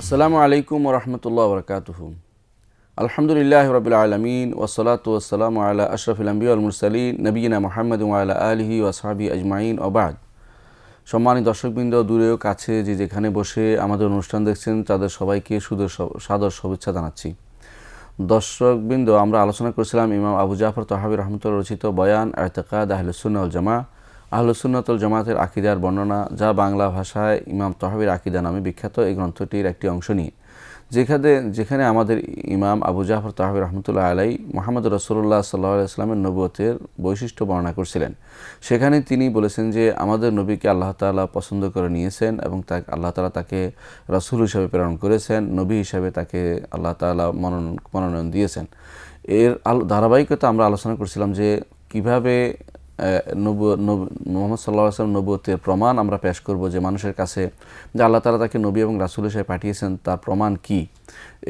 আসসালামু আলাইকুম ওরহমতুল্লাহ বরকাতুহু। আলহামদুলিল্লাহ রবিল আলমিন ওসলাতু ওয়াসসালামু আলা আশরাফিল আম্বিয়া ওয়াল মুরসালিন নবিয়িনা মুহাম্মদ ওয়া আলা আলিহি ওয়া আসহাবিহি আজমাইন ওয়া বা'দ। সম্মানিত দর্শকবৃন্দ, দূরেও কাছে যে যেখানে বসে আমাদের অনুষ্ঠান দেখছেন তাদের সবাইকে সাদর শুভেচ্ছা জানাচ্ছি। দর্শকবৃন্দ, আমরা আলোচনা করেছিলাম ইমাম আবু জাফর তাহাবী রাহমাতুল্লাহ রচিত বয়ান ইতিকাদ আহলুস সুন্নাহ ওয়াল জামাআহ, আহলুস সুন্নাহ ওয়াল জামাতের আকীদার বর্ণনা, যা বাংলা ভাষায় ইমাম তাহাবীর আকীদা নামে বিখ্যাত। এই গ্রন্থটির একটি অংশ নিয়ে যেখানে আমাদের ইমাম আবু জাফর তাহাবী রাহমাতুল্লাহ আলাইহি মুহাম্মদ রাসূলুল্লাহ সাল্লাল্লাহু আলাইহি ওয়াসাল্লামের নবুয়তের বৈশিষ্ট্য বর্ণনা করছিলেন। সেখানে তিনি বলেছেন যে আমাদের নবীকে আল্লাহ তাআলা পছন্দ করে নিয়েছেন এবং আল্লাহ তাআলা তাকে রাসূল হিসেবে প্রেরণ করেছেন, নবী হিসেবে তাকে আল্লাহ তাআলা মনোনয়ন দিয়েছেন। এর ধারাবাহিকতা আমরা আলোচনা করছিলাম যে কীভাবে মুহাম্মদ সাল্লাল্লাহু আলাইহি ওয়াসাল্লাম নবুয়তের প্রমাণ আমরা পেশ করব, যে মানুষের কাছে যে আল্লাহ তাআলা তাকে নবী এবং রাসূল হিসেবে পাঠিয়েছেন তার প্রমাণ কি।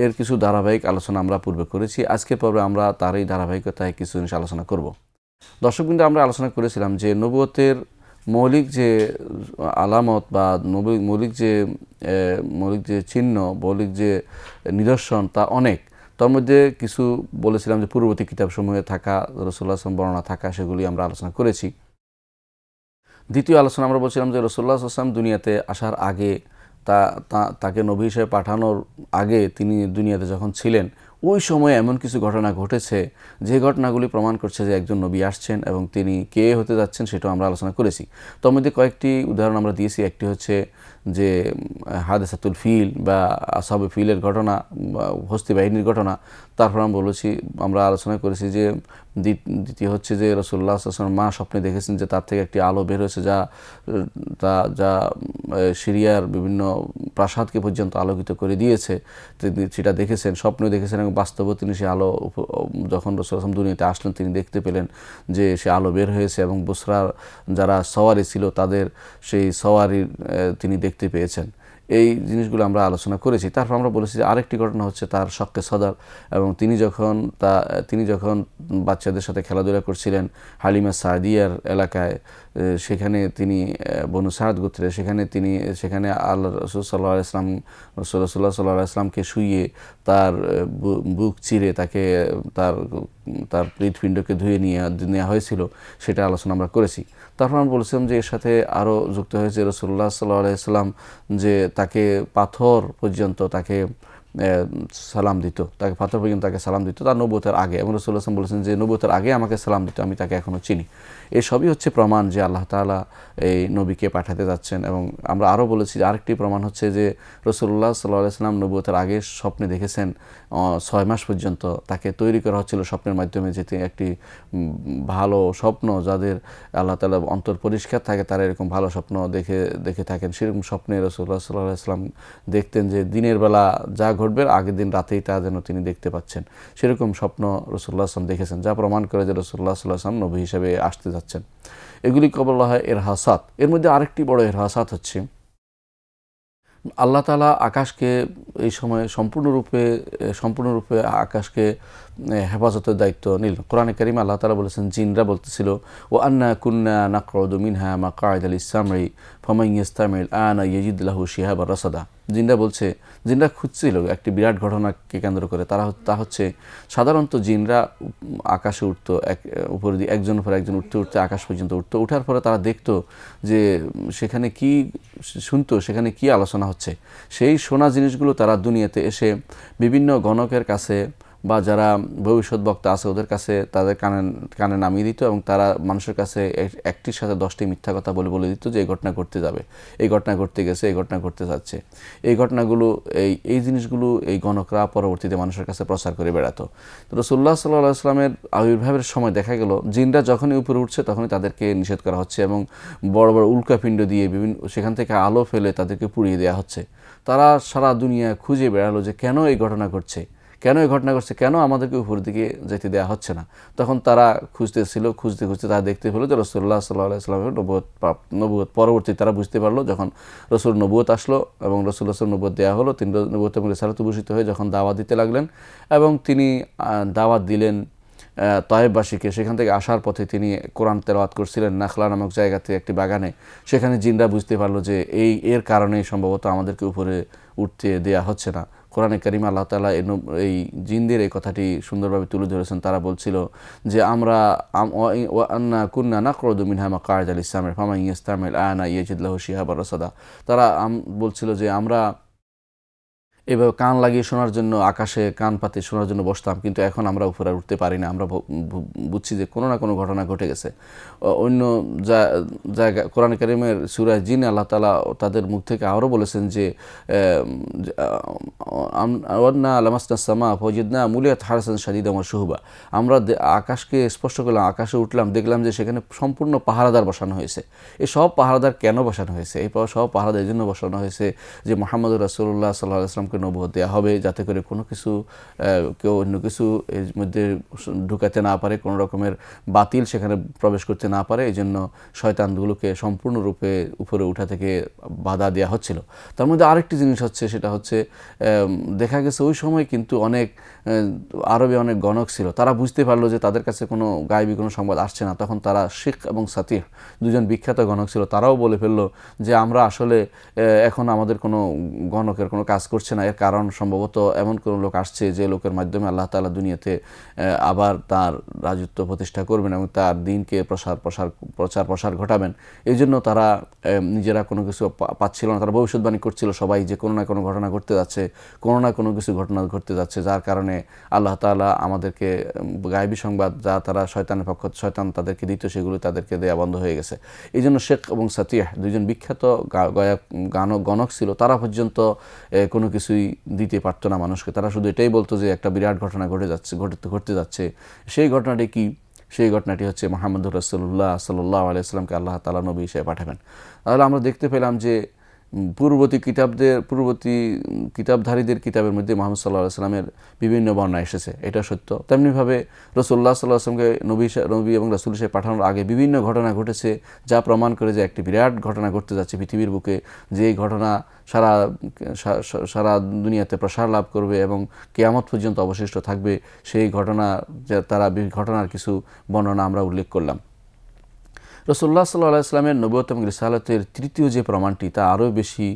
এর কিছু ধারাবাহিক আলোচনা আমরা পূর্বে করেছি। আজকের পর্বে আমরা তার এই ধারাবাহিকতায় কিছু জিনিস আলোচনা করব। দর্শকবৃন্দ, আমরা আলোচনা করেছিলাম যে নবুয়তের মৌলিক যে আলামত বা মৌলিক যে চিহ্ন, মৌলিক যে নিদর্শন তা অনেক। তার মধ্যে কিছু বলেছিলাম যে পূর্ববর্তী কিতাবসমূহে থাকা, রাসূলুল্লাহ সাল্লাল্লাহু আলাইহি ওয়াসাল্লাম বর্ণনা থাকা, সেগুলি আমরা আলোচনা করেছি। দ্বিতীয় আলোচনা আমরা বলছিলাম যে রাসূলুল্লাহ সাল্লাল্লাহু আলাইহি ওয়াসাল্লাম দুনিয়াতে আসার আগে, তাকে নবী হিসেবে পাঠানোর আগে তিনি দুনিয়াতে যখন ছিলেন ওই সময়ে এমন কিছু ঘটনা ঘটেছে যে ঘটনাগুলি প্রমাণ করছে যে একজন নবী আসছেন এবং তিনি কে হতে যাচ্ছেন সেটাও আমরা আলোচনা করেছি। তার মধ্যে কয়েকটি উদাহরণ আমরা দিয়েছি। একটি হচ্ছে যে হাদেসাতুল ফিল বা আসহাবে ফিলের ঘটনা, হস্তি বাহিনীর ঘটনা। তারপর আমরা আলোচনা করেছি যে দ্বিতীয় হচ্ছে যে রাসূলুল্লাহ সাল্লাল্লাহু আলাইহি ওয়াসাল্লাম মা স্বপ্নে দেখেছেন যে তার থেকে একটি আলো বের হয়েছে যা সিরিয়ার বিভিন্ন প্রাসাদকে পর্যন্ত আলোকিত করে দিয়েছে। তিনি সেটা দেখেছেন, স্বপ্নে দেখেছেন এবং বাস্তবে তিনি সে আলো, যখন রাসূলুল্লাহ সাল্লাল্লাহু আলাইহি ওয়াসাল্লাম দুনিয়াতে আসলেন তিনি দেখতে পেলেন যে সে আলো বের হয়েছে এবং বুসরার যারা সওয়ারি ছিল তাদের সেই সওয়ারির তিনি দেখতে পেয়েছেন। এই জিনিসগুলো আমরা আলোচনা করেছি। তারপর আমরা বলেছি যে আরেকটি ঘটনা হচ্ছে তার শক্কে সদর, এবং তিনি যখন বাচ্চাদের সাথে খেলাধুলা করছিলেন হালিমা সাদিয়ার এলাকায়, সেখানে তিনি বনু সাদ গোত্রে, সেখানে আল্লাহ রাসূল সাল্লাল্লাহু আলাইহি ওয়াসাল্লাম রাসূলুল্লাহ সাল্লাল্লাহু আলাইহি ওয়াসাল্লামকে শুইয়ে তার বুক চিরে তাকে তার হৃৎপিণ্ডকে ধুয়ে নেওয়া হয়েছিল, সেটা আলোচনা আমরা করেছি। তারপর আমরা বলেছিলাম যে এর সাথে আরও যুক্ত হয়েছে রাসূলুল্লাহ সাল্লাল্লাহু আলাইহি ওয়াসাল্লাম যে তাকে পাথর পর্যন্ত তাকে সালাম দিত, তাকে সালাম দিত তার নবুয়তের আগে, এবং রাসূলুল্লাহ সাল্লাল্লাহু আলাইহি ওয়াসাল্লাম বলেছেন যে নবুয়তের আগে আমাকে সালাম দিত, আমি তাকে এখনও চিনি। এই সবই হচ্ছে প্রমাণ যে আল্লাহ তাআলা এই নবীকে পাঠাতে যাচ্ছেন। এবং আমরা আরও বলেছি যে আরেকটি প্রমাণ হচ্ছে যে রাসূলুল্লাহ সাল্লাল্লাহু আলাইহি ওয়াসাল্লাম নবুয়তের আগে স্বপ্নে দেখেছেন 6 মাস পর্যন্ত তাকে তৈরি করা হচ্ছিল স্বপ্নের মাধ্যমে, যেতে একটি ভালো স্বপ্ন, যাদের আল্লাহ তাআলা অন্তর পরিষ্কার থাকে তারা এরকম ভালো স্বপ্ন দেখে থাকেন। সেরকম স্বপ্নে রাসূলুল্লাহ সাল্লাল্লাহু আলাইহি ওয়াসাল্লাম দেখতেন যে দিনের বেলা যা ঘটবে আগের দিন রাতেই তা যেন তিনি দেখতে পাচ্ছেন। সেরকম স্বপ্ন রাসূলুল্লাহ সাল্লাল্লাহু আলাইহি ওয়াসাল্লাম দেখেছেন, যা প্রমাণ করে যে রাসূলুল্লাহ সাল্লাল্লাহু আলাইহি ওয়াসাল্লাম নবী হিসেবে আসতে যাচ্ছেন। এগুলিকে বলা হয় ইরহাসাত। এর মধ্যে আরেকটি বড় ইরহাসাত হচ্ছে আল্লাহ তাআলা আকাশকে এই সময়ে সম্পূর্ণরূপে আকাশকে হেফাজতের দায়িত্ব নিলেন। কোরআনে কারিমে আল্লাহ তাআলা বলেছেন, জিনরা বলতেছিল ওয়া আন্না কুন্না নাকউদু মিনহা মাকআইদা লিস-সামঈ ফামান ইস্তামিল আনা ইয়াজিদ লাহু শিহাবার রাসাদা। জিনরা খুঁজছিল একটি বিরাট ঘটনাকে কেন্দ্র করে। তা হচ্ছে সাধারণত জিনরা আকাশে উঠতো, উপর দিয়ে একজনের পর একজন উঠতে আকাশ পর্যন্ত উঠতো। উঠার পরে তারা দেখতো যে সেখানে কি শুনতো, সেখানে কি আলোচনা হচ্ছে। সেই শোনা জিনিসগুলো তারা দুনিয়াতে এসে বিভিন্ন গণকের কাছে বা যারা ভবিষ্যৎ বক্তা আছে ওদের কাছে তাদের কানে নামিয়ে দিত, এবং তারা মানুষের কাছে একটির সাথে 10টি মিথ্যা কথা বলে দিত যে এই ঘটনা ঘটতে যাবে, এই ঘটনা ঘটতে গেছে, এই ঘটনা ঘটতে যাচ্ছে। এই ঘটনাগুলো এই জিনিসগুলো এই গণকরা পরবর্তীতে মানুষের কাছে প্রচার করে বেড়াতো। তো রাসূলুল্লাহ সাল্লাল্লাহু আলাইহি ওয়াসাল্লামের আবির্ভাবের সময় দেখা গেল জিনরা যখনই উপরে উঠছে তখনই তাদেরকে নিষেধ করা হচ্ছে, এবং বড় বড় উল্কাপিণ্ড দিয়ে সেখান থেকে আলো ফেলে তাদেরকে পুড়িয়ে দেওয়া হচ্ছে। তারা সারা দুনিয়া খুঁজে বেড়ালো যে কেন এই ঘটনা ঘটছে, কেন আমাদেরকে উপরের দিকে যেতে দেওয়া হচ্ছে না। তখন তারা খুঁজতে তারা দেখতে পেল যে রাসূলুল্লাহ সাল্লাল্লাহু আলাইহি ওয়াসাল্লামের নবুয়ত পরবর্তী তারা বুঝতে পারলো যখন রাসূল নবুয়ত আসলো এবং রাসূলুল্লাহ নবুয়ত দেওয়া হলো, তিনি নবুয়ত এবং রিসালাতে ভূষিত হয়ে যখন দাওয়াত দিতে লাগলেন এবং তিনি দাওয়াত দিলেন তায়েফবাসীকে। সেখান থেকে আসার পথে তিনি কোরআন তেলাওয়াত করছিলেন নাখলা নামক জায়গাতে একটি বাগানে। সেখানে জিনরা বুঝতে পারলো যে এর কারণেই সম্ভবত আমাদেরকে উপরে উঠতে দেয়া হচ্ছে না। কোরআনে কারিমে আল্লাহ তাআলা এই জিনদের এই কথাটি সুন্দরভাবে তুলে ধরেছেন। তারা বলছিল যে আমরা ওয়া আন্না কুন্না নাকউদু মিনহা মাকআদা লিস-সাম'i ফামান ইয়াস্তামি'ল আনা ইয়াজিদ লাহু শিহাবান রাসাদা। তারা বলছিল যে আমরা এভাবে কান লাগিয়ে শোনার জন্য, আকাশে কান পাতে শোনার জন্য বসতাম, কিন্তু এখন আমরা উপরে উঠতে পারি না। আমরা বুঝছি যে কোনো না কোনো ঘটনা ঘটে গেছে। অন্য জায়গা কোরআন কারিমের সূরা জিন আল্লাহ তাআলা তাদের মুখ থেকে আরও বলেছেন যে ওয়ান্না লামাসনাস সামা ফাওয়াজাদনা মুলিয়াত হারসান শাদীদান ওয়া শুহুবা। আমরা আকাশকে স্পর্শ করলাম, আকাশে উঠলাম, দেখলাম যে সেখানে সম্পূর্ণ পাহারাদার বসানো হয়েছে। এই সব পাহারাদার কেন বসানো হয়েছে? এই সব পাহারাদার এই জন্য বসানো হয়েছে যে মুহাম্মদুর রাসূলুল্লাহ সাল্লাল্লাহু আলাইহি ওয়াসাল্লামকে নবুয়ত দেওয়া হবে, যাতে করে কোনো কিছু কেউ অন্য কিছু এর মধ্যে ঢুকাতে না পারে, কোনো রকমের বাতিল সেখানে প্রবেশ করতে না পারে। এই জন্য শয়তানগুলোকে সম্পূর্ণরূপে উপরে উঠা থেকে বাধা দেওয়া হচ্ছিল। তার মধ্যে আরেকটি জিনিস হচ্ছে, সেটা হচ্ছে দেখা গেছে ওই সময় কিন্তু অনেক আরবে অনেক গণক ছিল। তারা বুঝতে পারলো যে তাদের কাছে কোনো গায়েবী কোনো সংবাদ আসছে না। তখন তারা শিখ এবং সাতিহ, দুজন বিখ্যাত গণক ছিল, তারাও বলে ফেললো যে আমরা আসলে এখন আমাদের কোনো গণকের কোনো কাজ করছে না। এর কারণ সম্ভবত এমন কোনো লোক আসছে যে লোকের মাধ্যমে আল্লাহ তাআলা দুনিয়াতে আবার তার রাজত্ব প্রতিষ্ঠা করবেন এবং তার দিনকে প্রচার প্রসার ঘটাবেন। এই জন্য তারা নিজেরা কোনো কিছু পাচ্ছিল না। তারা ভবিষ্যৎবাণী করছিল সবাই যে কোনো না কোনো ঘটনা ঘটতে যাচ্ছে, কোনো না কোনো কিছু ঘটনা ঘটতে যাচ্ছে, যার কারণে আল্লাহ তাআলা আমাদেরকে গায়েবী সংবাদ যা তারা শয়তান তাদেরকে দিত, সেগুলো তাদেরকে দেয়া বন্ধ হয়ে গেছে। এই জন্য শেখ এবং সাতিহ, দুজন বিখ্যাত গণক ছিল, তারা পর্যন্ত কোনো কিছুই দিতে পারতো না মানুষকে। তারা শুধু এটাই বলতো যে একটা বিরাট ঘটনা ঘটতে যাচ্ছে। সেই ঘটনাটি কি? সেই ঘটনাটি হচ্ছে মুহাম্মদুর রাসূলুল্লাহ সাল্লাল্লাহু আলাইহি ওয়াসাল্লামকে আল্লাহ তাআলা নবী হিসেবে পাঠাবেন। তাহলে আমরা দেখতে পেলাম যে পূর্ববর্তী কিতাবধারীদের কিতাবের মধ্যে মুহাম্মদ সাল্লাল্লাহু আলাইহি ওয়াসাল্লামের বিভিন্ন বর্ণনা এসেছে, এটা সত্য। তেমনিভাবে রাসূলুল্লাহ সাল্লাল্লাহু আলাইহি ওয়াসাল্লামকে নবী এবং রাসূল হিসেবে পাঠানোর আগে বিভিন্ন ঘটনা ঘটেছে, যা প্রমাণ করে যে একটি বিরাট ঘটনা ঘটতে যাচ্ছে পৃথিবীর বুকে, যে ঘটনা সারা দুনিয়াতে প্রসার লাভ করবে এবং কিয়ামত পর্যন্ত অবশিষ্ট থাকবে। সেই ঘটনার কিছু বর্ণনা আমরা উল্লেখ করলাম। রাসূলুল্লাহ সাল্লাল্লাহু আলাইহি ওয়াসাল্লামের নবুয়ত এবং রিসালাতের তৃতীয় যে প্রমাণটি, তা আরও বেশি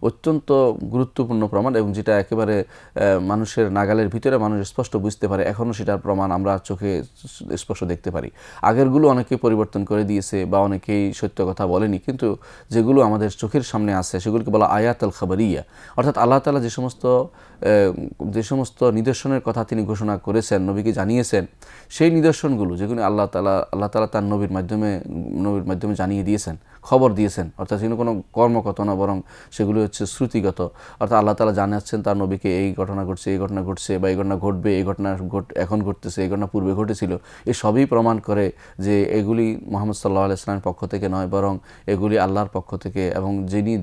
অত্যন্ত গুরুত্বপূর্ণ প্রমাণ এবং যেটা একেবারে মানুষের নাগালের ভিতরে মানুষ স্পষ্ট বুঝতে পারে। এখনও সেটার প্রমাণ আমরা চোখে স্পষ্ট দেখতে পারি। আগেরগুলো অনেকেই পরিবর্তন করে দিয়েছে বা অনেকেই সত্য কথা বলেনি, কিন্তু যেগুলো আমাদের চোখের সামনে আছে সেগুলোকে বলা আয়াত আল খাবারিয়া। অর্থাৎ আল্লাহ তাআলা যে সমস্ত নিদর্শনের কথা তিনি ঘোষণা করেছেন, নবীকে জানিয়েছেন, সেই নিদর্শনগুলো যেগুলো আল্লাহ তাআলা তার নবীর মাধ্যমে জানিয়ে দিয়েছেন, খবর দিয়েছেন। অর্থাৎ সেগুলো কোনো কর্মগত না, বরং সেগুলো হচ্ছে শ্রুতিগত। অর্থাৎ আল্লাহ তাআলা জানাচ্ছেন তার নবীকে এই ঘটনা ঘটছে বা এই ঘটনা ঘটবে, এই ঘটনা এখন ঘটতেছে, এই ঘটনা পূর্বে ঘটেছিল। এই সবই প্রমাণ করে যে এগুলি মুহাম্মদ সাল্লাল্লাহু আলাইহি ওয়াসাল্লামের পক্ষ থেকে নয়, বরং এগুলি আল্লাহর পক্ষ থেকে, এবং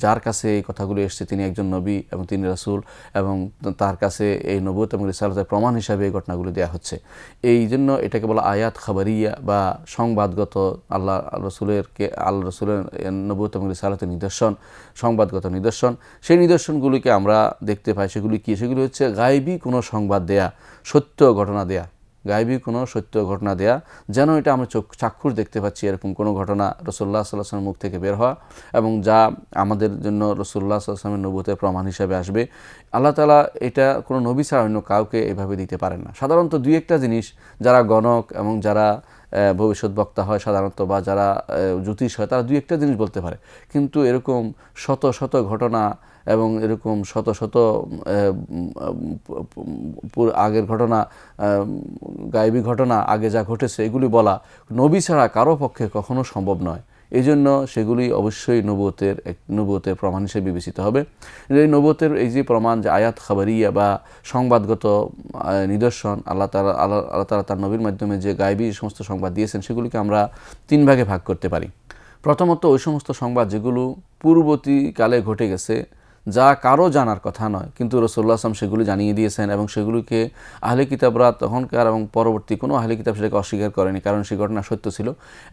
যার কাছে এই কথাগুলো এসেছে তিনি একজন নবী এবং তিনি রাসূল, এবং তার কাছে এই নবুয়ত এবং রিসালাতের প্রমাণ হিসাবে এই ঘটনাগুলো দেওয়া হচ্ছে। এই জন্য এটাকে বলা আয়াত খাবারিয়া বা সংবাদগত, আল্লাহ রসুলের নবুয়ত এবং রিসালাতের নিদর্শন, সংবাদগত নিদর্শন। সেই নিদর্শনগুলিকে আমরা দেখতে পাই। সেগুলি কি? সেগুলি হচ্ছে গায়েবী কোনো সংবাদ দেয়া, সত্য ঘটনা দেয়া, গায়েবী কোনো সত্য ঘটনা দেয়া, যেন এটা আমরা চাক্ষুষ দেখতে পাচ্ছি এরকম কোনো ঘটনা রাসূলুল্লাহ সাল্লাল্লাহু আলাইহি ওয়াসাল্লামের মুখ থেকে বের হওয়া, এবং যা আমাদের জন্য রাসূলুল্লাহ সাল্লাল্লাহু আলাইহি ওয়াসাল্লামের নবুয়তের প্রমাণ হিসেবে আসবে। আল্লাহ তাআলা এটা কোনো নবী ছাড়া অন্য কাউকে এভাবে দিতে পারেন না। সাধারণত দুই একটা জিনিস যারা গণক এবং যারা ভবিষ্যৎ বক্তা হয় সাধারণত, বা যারা জ্যোতিষ হয়, তারা দুই একটা জিনিস বলতে পারে, কিন্তু এরকম শত শত ঘটনা এবং এরকম শত শত আগের ঘটনা, গায়েবী ঘটনা আগে যা ঘটেছে, এগুলি বলা নবী ছাড়া কারো পক্ষে কখনো সম্ভব নয়। এই জন্য সেগুলি অবশ্যই নবুয়তের প্রমাণ হিসেবে বিবেচিত হবে। এই নবুয়তের এই যে প্রমাণ, যে আয়াত খাবারিয়া বা সংবাদগত নিদর্শন, আল্লাহ তাআলা তার নবীর মাধ্যমে যে গায়েবী সমস্ত সংবাদ দিয়েছেন, সেগুলিকে আমরা তিন ভাগে ভাগ করতে পারি। প্রথমত, ওই সমস্ত সংবাদ যেগুলো পূর্ববর্তীকালে ঘটে গেছে, যা কারো জানার কথা নয়, কিন্তু রাসূলুল্লাহ সাল্লাল্লাহু আলাইহি ওয়াসাল্লাম সেগুলি জানিয়ে দিয়েছেন, এবং সেগুলিকে আহলে কিতাবরা তখনকার এবং পরবর্তী কোনো আহলে কিতাব সেটাকে অস্বীকার করেনি, কারণ সেই ঘটনা সত্য ছিল।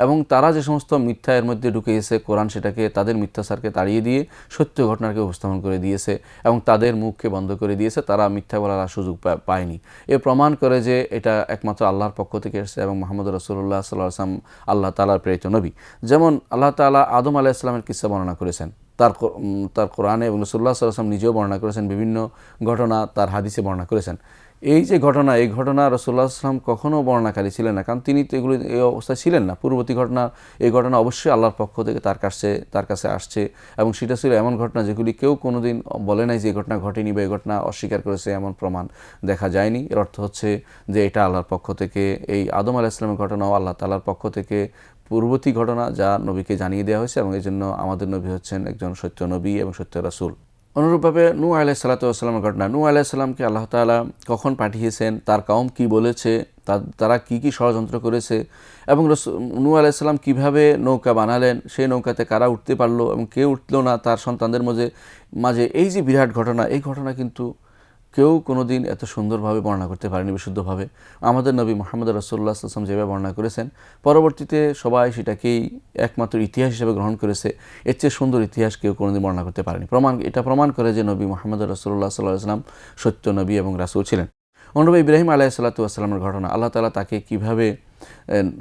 এবং তারা যে সমস্ত মিথ্যা এর মধ্যে ঢুকিয়েছে, কোরআন সেটাকে তাদের মিথ্যাচারকে তাড়িয়ে দিয়ে সত্য ঘটনাকে উপস্থাপন করে দিয়েছে এবং তাদের মুখকে বন্ধ করে দিয়েছে। তারা মিথ্যা বলার সুযোগ পায়নি। এ প্রমাণ করে যে এটা একমাত্র আল্লাহর পক্ষ থেকে এসেছে এবং মুহাম্মদ রাসূলুল্লাহ সাল্লাল্লাহু আলাইহি ওয়াসাল্লাম আল্লাহ তাআলার প্রেরিত নবী। যেমন আল্লাহ তাআলা আদম আলাইহিস সালামের কিসসা বর্ণনা করেছেন। তার কোরআনে এবং রাসূলুল্লাহ সাল্লাল্লাহু আলাইহি ওয়াসাল্লাম নিজেও বর্ণনা করেছেন, বিভিন্ন ঘটনা তার হাদিসে বর্ণনা করেছেন। এই যে ঘটনা, এই ঘটনা রাসূলুল্লাহ সাল্লাল্লাহু আলাইহি ওয়াসাল্লাম কখনও বর্ণনাকারী ছিলেন না, কারণ তিনি তো এগুলো এই অবস্থায় ছিলেন না। পূর্ববর্তী ঘটনা, এই ঘটনা অবশ্যই আল্লাহর পক্ষ থেকে তার কাছে আসছে, এবং সেটা ছিল এমন ঘটনা যেগুলি কেউ কোনোদিন বলে নাই যে এই ঘটনা ঘটেনি বা এই ঘটনা অস্বীকার করেছে, এমন প্রমাণ দেখা যায়নি। এর অর্থ হচ্ছে যে এটা আল্লাহর পক্ষ থেকে, এই আদম আলাইহিস সালামের ঘটনাও আল্লাহ তাআলার পক্ষ থেকে পূর্ববর্তী ঘটনা যা নবীকে জানিয়ে দেওয়া হয়েছে, এবং এই জন্য আমাদের নবী হচ্ছেন একজন সত্য নবী এবং সত্য রাসূল। অনুরূপভাবে নূহ আলাইহিস সালাতু ওয়াস সালামের ঘটনা, নূহ আলাইহিস সালামকে আল্লাহ তাআলা কখন পাঠিয়েছেন, তার কওম কি বলেছে, তারা কি ষড়যন্ত্র করেছে, এবং নূহ আলাইহিস সালাম কীভাবে নৌকা বানালেন, সেই নৌকাতে কারা উঠতে পারলো এবং কে উঠলো না তার সন্তানদের মাঝে এই যে বিরাট ঘটনা, এই ঘটনা কিন্তু কেউ কোনো দিন এত সুন্দরভাবে বর্ণনা করতে পারেনি, বিশুদ্ধভাবে। আমাদের নবী মুহাম্মদ রাসূলুল্লাহ সাল্লাল্লাহু আলাইহি ওয়াসাল্লাম যেভাবে বর্ণনা করেছেন, পরবর্তীতে সবাই সেটাকেই একমাত্র ইতিহাস হিসেবে গ্রহণ করেছে। এর চেয়ে সুন্দর ইতিহাস কেউ কোনোদিন বর্ণনা করতে পারেনি। এটা প্রমাণ করে যে নবী মুহাম্মদ রাসূলুল্লাহ সাল্লাল্লাহু আলাইহি ওয়াসাল্লাম সত্য নবী এবং রাসূল ছিলেন। অনুরূপ ইব্রাহিম আলাইহিস সালাতু ওয়াস সালামের ঘটনা, আল্লাহ তাআলা তাকে কীভাবে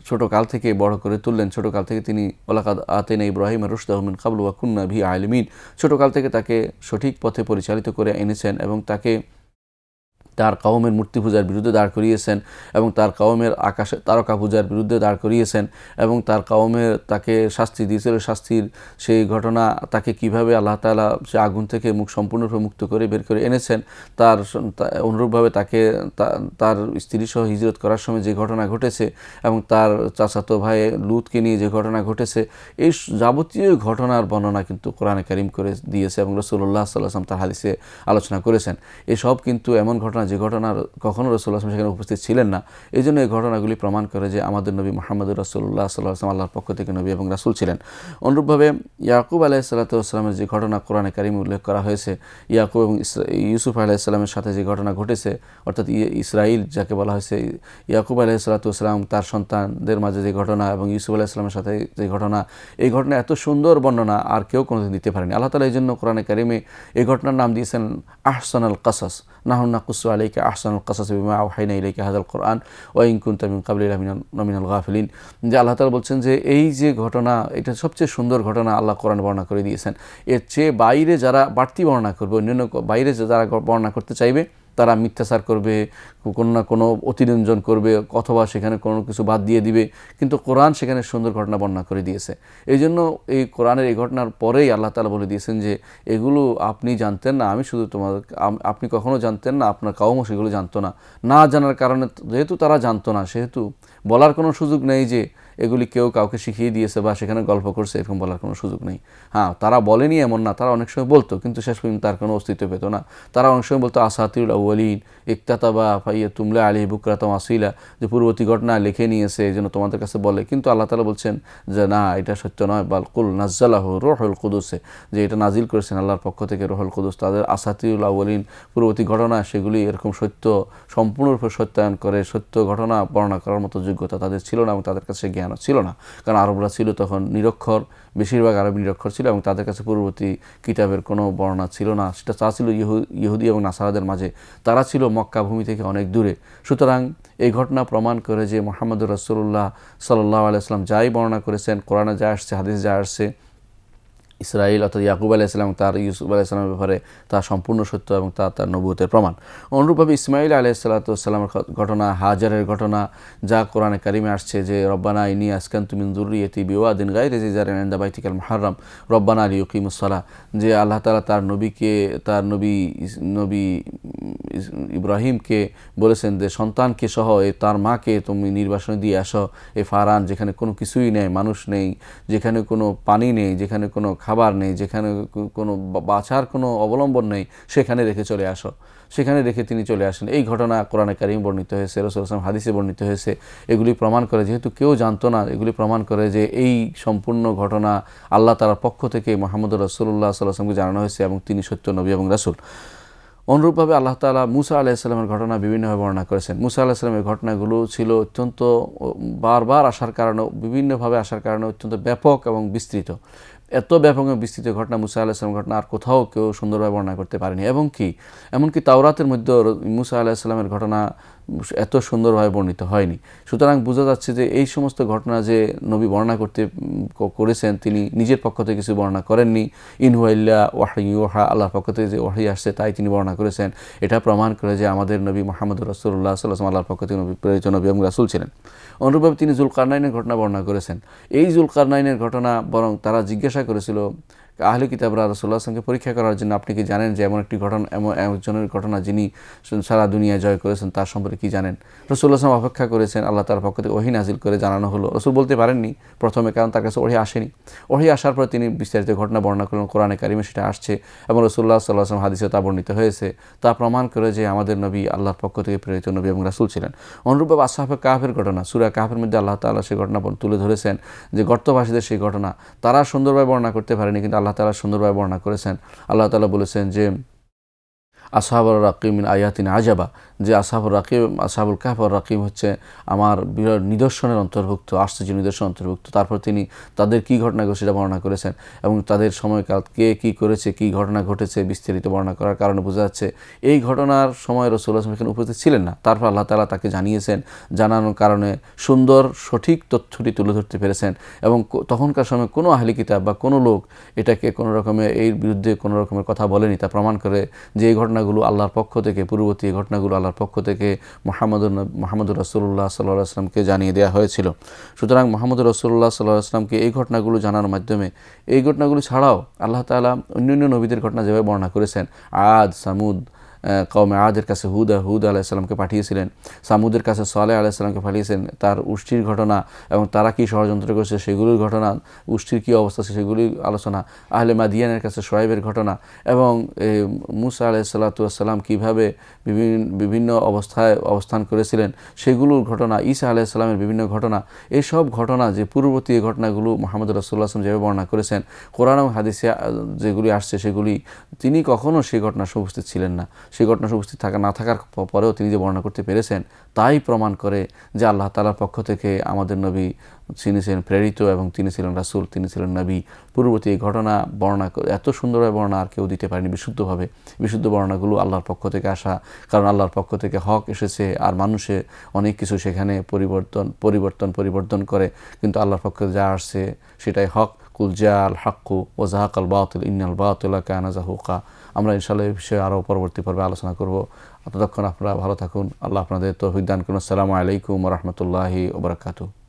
ছোটোকাল থেকে বড় করে তুললেন। ছোটোকাল থেকে তিনি ওয়ালাকাদ আতাইনা ইব্রাহিম রুশদাহু মিন ক্বাবলু ওয়া কুন্না বিহি আলিমিন, ছোটোকাল থেকে তাকে সঠিক পথে পরিচালিত করে এনেছেন এবং তাকে তার কওমের মূর্তি পূজার বিরুদ্ধে দাঁড় করিয়েছেন, এবং তার কওমের আকাশে তারকা পূজার বিরুদ্ধে দাঁড় করিয়েছেন, এবং তার কওমের তাকে শাস্তি দিয়েছিল। শাস্তির সেই ঘটনা, তাকে কিভাবে আল্লাহ তাআলা সে আগুন থেকে সম্পূর্ণরূপে মুক্ত করে বের করে এনেছেন। অনুরূপভাবে তাকে তার স্ত্রী সহ হিজরত করার সময় যে ঘটনা ঘটেছে, এবং তার চাচাতো ভাই লূতকে নিয়ে যে ঘটনা ঘটেছে, এই যাবতীয় ঘটনার বর্ণনা কিন্তু কোরআনে কারীম করে দিয়েছে, এবং রাসূলুল্লাহ সাল্লাল্লাহু আলাইহি ওয়াসাল্লাম তার হাদিসে আলোচনা করেছেন। এসব কিন্তু এমন ঘটনা যে ঘটনার কখনও রাসূলুল্লাহ সাল্লাল্লাহু আলাইহি ওয়াসাল্লাম সেখানে উপস্থিত ছিলেন না। এই জন্য এই ঘটনাগুলি প্রমাণ করে যে আমাদের নবী মুহাম্মদুর রাসূলুল্লাহ সাল্লাল্লাহু আলাইহি ওয়াসাল্লাম আল্লাহর পক্ষ থেকে নবী এবং রাসূল ছিলেন। অনুরূপভাবে ইয়াকুব আলাইহিস সালাতু ওয়াস সালামের যে ঘটনা কোরআনে কারীমে উল্লেখ করা হয়েছে, ইয়াকুব এবং ইউসুফ আলাইহিস সালামের সাথে যে ঘটনা ঘটেছে, অর্থাৎ ইসরাঈল যাকে বলা হয়েছে, ইয়াকুব আলাইহিস সালাতু ওয়াস সালাম তার সন্তানদের মাঝে যে ঘটনা, এবং ইউসুফ আলাইহিস সালামের সাথে যে ঘটনা, এই ঘটনা এত সুন্দর বর্ণনা আর কেউ কোনোদিন দিতে পারেনি। আল্লাহ তাআলা এই জন্য কোরআনে কারীমে এই ঘটনার নাম দিয়েছেন আহসানুল কাসাস, নাহনু নাকুসু আলাইকা আহসানুল কাসাস বিমা আওহাইনা ইলাইকা হাযাল কোরআন ওয়া ইন কুনতা মিন ক্বাবলি লামিনাল গাফিলিন। যে আল্লাহ তাআলা বলছেন যে এই যে ঘটনা, এটা সবচেয়ে সুন্দর ঘটনা আল্লাহ কোরআনে বর্ণনা করে দিয়েছেন। এর চেয়ে বাইরে যারা বাড়তি বর্ণনা করবে, অন্যান্য বাইরে যারা বর্ণনা করতে চাইবে, তারা মিথ্যাচার করবে, কোনো না কোনো অতিরঞ্জন করবে, অথবা সেখানে কোনো কিছু বাদ দিয়ে দিবে। কিন্তু কোরআন সেখানে সুন্দর ঘটনা বর্ণনা করে দিয়েছে। এই জন্য এই কোরআনের এই ঘটনার পরেই আল্লাহ তাআলা বলে দিয়েছেন যে এগুলো আপনি জানতেন না, আমি শুধু আপনি কখনো জানতেন না, আপনার কওমও সেগুলো জানতো না। না জানার কারণে, যেহেতু তারা জানতো না, সেহেতু বলার কোনো সুযোগ নেই যে এগুলি কেউ কাউকে শিখিয়ে দিয়েছে বা সেখানে গল্প করছে, এরকম বলার কোনো সুযোগ নেই। হ্যাঁ, তারা বলেনি এমন না, তারা অনেক সময় বলতো, কিন্তু শেষ পর্যন্ত তার কোনো অস্তিত্ব পেত না। তারা অনেক সময় বলতো আসাতিরুল আউয়ালিন ইকতাতাবা ফাইয়া তুমলা আলাইহি বুকরাতাম আসিলা, যে পূর্ববর্তী ঘটনা লিখে নিয়েছে এই জন্য তোমাদের কাছে বলে। কিন্তু আল্লাহ তাআলা বলছেন যে না, এটা সত্য নয়। বাল কুল নাজ্জালাহু রূহুল কুদুসে, যে এটা নাজিল করেছেন আল্লাহর পক্ষ থেকে রূহুল কুদুস। তাদের আসাতিরুল আউয়ালিন, পূর্ববর্তী ঘটনা, সেগুলি এরকম সত্য সম্পূর্ণরূপে সত্যায়ন করে, সত্য ঘটনা বর্ণনা করার মতো যোগ্যতা তাদের ছিল না, এবং তাদের কাছে জ্ঞান ছিল না। কারণ আরবরা ছিল তখন নিরক্ষর, বেশিরভাগ আরবি নিরক্ষর ছিল, এবং তাদের কাছে পূর্ববর্তী কিতাবের কোনো বর্ণনা ছিল না। সেটা তা ছিল ইহুদি এবং নাসারাদের মাঝে। তারা ছিল মক্কা ভূমি থেকে অনেক দূরে। সুতরাং এই ঘটনা প্রমাণ করে যে মুহাম্মদুর রাসূলুল্লাহ সাল্লাল্লাহু আলাইহি ওয়াসাল্লাম যাই বর্ণনা করেছেন, কোরআনে যা আসছে, হাদিসে যা আসছে, ইসরাঈল অর্থাৎ ইয়াকুব আলাইহিস সালাম তার ইউসুফ আলাইহিস সালামের ব্যাপারে তা সম্পূর্ণ সত্য, এবং তার নবুয়তের প্রমাণ। অনুরূপভাবে ইসমাঈল আলাইহিস সালাতু ওয়াস সালামের ঘটনা, হাজারের ঘটনা, যা কোরআনে কারিমে আসছে যে রব্বানা ইন্নী আসকানতু মিন যুররিয়্যাতি বিওয়াদিন গায়রি জি জারইন ইনদা বাইতিকাল মুহাররাম রব্বানা লিয়ুকিমুস সালাহ, যে আল্লাহ তাআলা তার নবী ইব্রাহিমকে বলেছেন যে সন্তানকে সহ তার মাকে তুমি নির্বাসনে দিয়ে আসো এই ফারান, যেখানে কোনো কিছুই নেই, মানুষ নেই, যেখানে কোনো পানি নেই, যেখানে কোনো খাবার নেই, যেখানে কোনো বাঁচার কোনো অবলম্বন নেই, সেখানে রেখে চলে আসো। সেখানে রেখে তিনি চলে আসেন। এই ঘটনা কোরআনে কারীম বর্ণিত হয়েছে, রাসূল সাল্লাল্লাহু আলাইহি ওয়াসাল্লাম হাদিসে বর্ণিত হয়েছে। এগুলি প্রমাণ করে, যেহেতু কেউ জানতো না, এগুলি প্রমাণ করে যে এই সম্পূর্ণ ঘটনা আল্লাহ তাআলার পক্ষ থেকে মুহাম্মদ রাসূলুল্লাহ সাল্লাল্লাহু আলাইহি ওয়াসাল্লামকে জানানো হয়েছে, এবং তিনি সত্য নবী এবং রাসূল। অনুরূপভাবে আল্লাহ তাআলা মুসা আলাইহিস সালামের ঘটনা বিভিন্নভাবে বর্ণনা করেছেন। মুসা আলাইহিস সালামের ঘটনাগুলো ছিল অত্যন্ত বারবার আসার কারণে, বিভিন্নভাবে আসার কারণে অত্যন্ত ব্যাপক এবং বিস্তৃত। এত ব্যাপক এবং বিস্তৃত ঘটনা মুসা আলাইহিস সালামের ঘটনা আর কোথাও কেউ সুন্দরভাবে বর্ণনা করতে পারেনি। এমনকি তাওরাতের মধ্যে মুসা আলাইহিস সালামের ঘটনা এত সুন্দরভাবে বর্ণিত হয়নি। সুতরাং বোঝা যাচ্ছে যে এই সমস্ত ঘটনা যে নবী বর্ণনা করেছেন, তিনি নিজের পক্ষ থেকে কিছু বর্ণনা করেননি। ইন হুয়া ইল্লা ওয়াহয়ুন ইউহা, আল্লাহর পক্ষ থেকে যে ওহী আসছে তাই তিনি বর্ণনা করেছেন। এটা প্রমাণ করে যে আমাদের নবী মুহাম্মদুর রাসূলুল্লাহ সাল্লাল্লাহু আলাইহি ওয়াসাল্লাম আল্লাহর পক্ষ থেকে প্রেরিত নবী এবং রাসূল ছিলেন। অনুরূপভাবে তিনি যুলকারনাইনের ঘটনা বর্ণনা করেছেন। এই যুলকারনাইনের ঘটনা বরং তারা জিজ্ঞাসা করেছিল আহলে কিতাবরা রাসূলুল্লাহ সাল্লাল্লাহু আলাইহি ওয়াসাল্লামকে পরীক্ষা করার জন্য, আপনি কি জানেন যে এমন একজনের ঘটনা যিনি সারা দুনিয়া জয় করেছেন, তার সম্পর্কে কি জানেন? রাসূলুল্লাহ সাল্লাল্লাহু আলাইহি ওয়াসাল্লাম অপেক্ষা করেছেন, আল্লাহ তাআলার পক্ষ থেকে ওহী নাজিল করে জানানো হলো। রাসূল বলতে পারেননি প্রথমে, কারণ তার কাছে ওহী আসেনি। ওহী আসার পর তিনি বিস্তারিত ঘটনা বর্ণনা করলেন, কোরআনে কারিমে সেটা আসছে এবং রাসূলুল্লাহ সাল্লাল্লাহু আলাইহি ওয়াসাল্লাম হাদিসে তা বর্ণিত হয়েছে। তা প্রমাণ করে যে আমাদের নবী আল্লাহর পক্ষ থেকে প্রেরিত নবী এবং রাসূল ছিলেন। অনুরূপভাবে আসহাবে কাহফের ঘটনা, সূরা কাহফের মধ্যে আল্লাহ তাআলা সেই ঘটনা তুলে ধরেছেন যে গর্তবাসীদের সেই ঘটনা তারা সুন্দরভাবে বর্ণনা করতে পারেনি, কিন্তু আল্লাহ তাআলা সুন্দরভাবে বর্ণনা করেছেন। আল্লাহ তাআলা বলেছেন যে আসহাবুর রাকিম মিন আয়াতিনা আজাবা, যে আসহাবুর রাকিম, আসহাবুল কাহফ আর রাকিম হচ্ছে আমার বিরাট নিদর্শনের অন্তর্ভুক্ত, আশ্চর্য নিদর্শন অন্তর্ভুক্ত। তারপর তিনি তাদের কী ঘটনা ঘটে সেটা বর্ণনা করেছেন এবং তাদের সময়কাল কে কী করেছে, কী ঘটনা ঘটেছে বিস্তারিত বর্ণনা করার কারণে বোঝা যাচ্ছে এই ঘটনার সময় রাসূলুল্লাহ সাল্লাল্লাহু আলাইহি ওয়াসাল্লাম এখানে উপস্থিত ছিলেন না। তারপর আল্লাহ তাআলা তাকে জানিয়েছেন, জানানোর কারণে সুন্দর সঠিক তথ্যটি তুলে ধরতে পেরেছেন এবং তখনকার সময় কোনো আহলি কিতাব বা কোনো লোক এটাকে কোনো রকমের এর বিরুদ্ধে কোনো রকমের কথা বলেনি। তা প্রমাণ করে যে এই ঘটনাগুলো আল্লাহর পক্ষ থেকে, পূর্ববর্তী এই ঘটনাগুলো আল্লাহর পক্ষ থেকে মুহাম্মদুর রাসূলুল্লাহ সাল্লাল্লাহু আলাইহি ওয়াসাল্লামকে জানিয়ে দেওয়া হয়েছিল। সুতরাং মুহাম্মদুর রাসূলুল্লাহ সাল্লাল্লাহু আলাইহি ওয়াসাল্লামকে এই ঘটনাগুলো জানার মাধ্যমে, এই ঘটনাগুলো ছাড়াও আল্লাহ তাআলা অন্যান্য নবীদের ঘটনা যেভাবে বর্ণনা করেছেন, আদ, সামুদ, কওমে আদের কাছে হুদ আলাইহিস সালামকে পাঠিয়েছিলেন, সামুদের কাছে সালেহ আলাইহিস সালামকে পাঠিয়েছেন, তার উষ্টির ঘটনা এবং তারা কি ষড়যন্ত্র করেছে সেগুলির ঘটনা, উষ্টির কী অবস্থা আছে সেগুলির আলোচনা, আহলে মাদিয়ানের কাছে শুআয়বের ঘটনা এবং মূসা আলাইহিস সালাতু ওয়াস সালাম কীভাবে বিভিন্ন অবস্থায় অবস্থান করেছিলেন সেগুলোর ঘটনা, ঈসা আলাইহিস সালামের বিভিন্ন ঘটনা, এইসব ঘটনা যে পূর্ববর্তী এই ঘটনাগুলো মুহাম্মদ রাসূলুল্লাহ সাল্লাল্লাহু আলাইহি ওয়াসাল্লাম যেভাবে বর্ণনা করেছেন, কোরআন এবং হাদিসে যেগুলি আসছে সেগুলি তিনি কখনও সেই ঘটনার উপস্থিত ছিলেন না। সেই ঘটনা উপস্থিত না থাকার পরেও তিনি যে বর্ণনা করতে পেরেছেন তাই প্রমাণ করে যে আল্লাহ তাআলার পক্ষ থেকে আমাদের নবী তিনি ছিলেন প্রেরিত এবং তিনি ছিলেন রাসূল, তিনি ছিলেন নবী। পূর্ববর্তী এই ঘটনা বর্ণনা এত সুন্দরভাবে বর্ণনা আর কেউ দিতে পারেনি বিশুদ্ধভাবে। বিশুদ্ধ বর্ণনাগুলো আল্লাহর পক্ষ থেকে আসা, কারণ আল্লাহর পক্ষ থেকে হক এসেছে আর মানুষে অনেক কিছু সেখানে পরিবর্তন করে, কিন্তু আল্লাহর পক্ষ থেকে যা আসছে সেটাই হক। কুল জাআল হাক্কু ওয়া যাহাকাল বাতিল ইন্নাল বাতিলা কানা যাহুকা। আমরা ইনশাআল্লাহ এই বিষয়ে আরও পরবর্তী পর্বে আলোচনা করব। ততক্ষণ আপনারা ভালো থাকুন। আল্লাহ আপনাদের তৌফিক দান করুন। আসসালামু আলাইকুম ওয়া রাহমাতুল্লাহি ওয়া বারাকাতুহু।